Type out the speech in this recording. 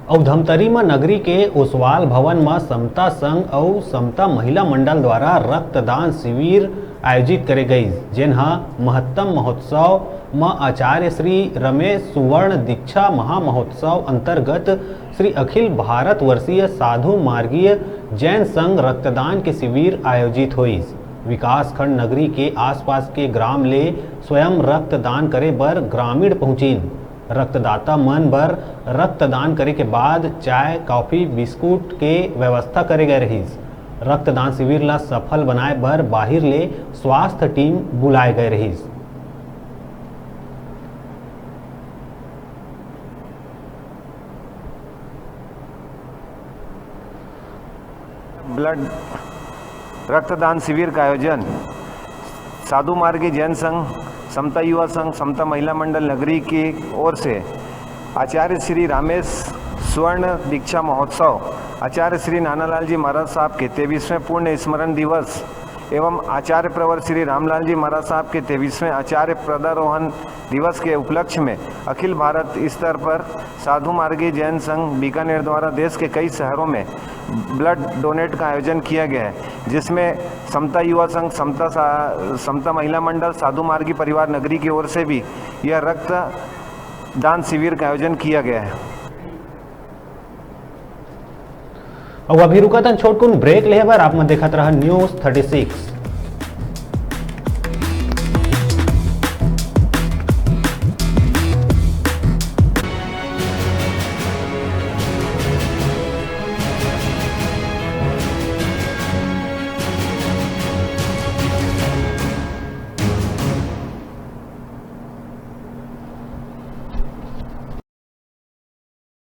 और धमतरी में नगरी के ओसवाल भवन में समता संघ और समता महिला मंडल द्वारा रक्तदान शिविर आयोजित करे गई, जिन्हा महत्तम महोत्सव में आचार्य श्री रमेश सुवर्ण दीक्षा महामहोत्सव अंतर्गत श्री अखिल भारत वर्षीय साधु मार्गीय जैन संघ रक्तदान के शिविर आयोजित हुई। विकासखंड नगरी के आसपास के ग्राम ले स्वयं रक्तदान करे बर ग्रामीण पहुंचीन। रक्तदाता मन बर रक्तदान करे के बाद चाय कॉफी बिस्कुट के व्यवस्था करे गए रहीस। रक्तदान शिविर ला सफल बनाए बर बाहिर ले स्वास्थ्य टीम बुलाए गए रहीस। ब्लड रक्तदान शिविर का आयोजन साधु मार्गी जैन संघ, समता युवा संघ, समता महिला मंडल नगरी की ओर से आचार्य श्री रामेश स्वर्ण दीक्षा महोत्सव, आचार्य श्री नानालाल जी महाराज साहब के 23वें पूर्ण स्मरण दिवस एवं आचार्य प्रवर श्री रामलाल जी महाराज साहब के 23वें आचार्य पदारोहण दिवस के उपलक्ष्य में अखिल भारत स्तर पर साधु मार्गी जैन संघ बीकानेर द्वारा देश के कई शहरों में ब्लड डोनेट का आयोजन किया गया है, जिसमें समता युवा संघ, समता महिला मंडल, साधु मार्गी परिवार नगरी की ओर से भी यह रक्त दान शिविर का आयोजन किया गया है। और अभी रुका था छोटकुन ब्रेक ले बार आप में देखत रहा न्यूज़ 36।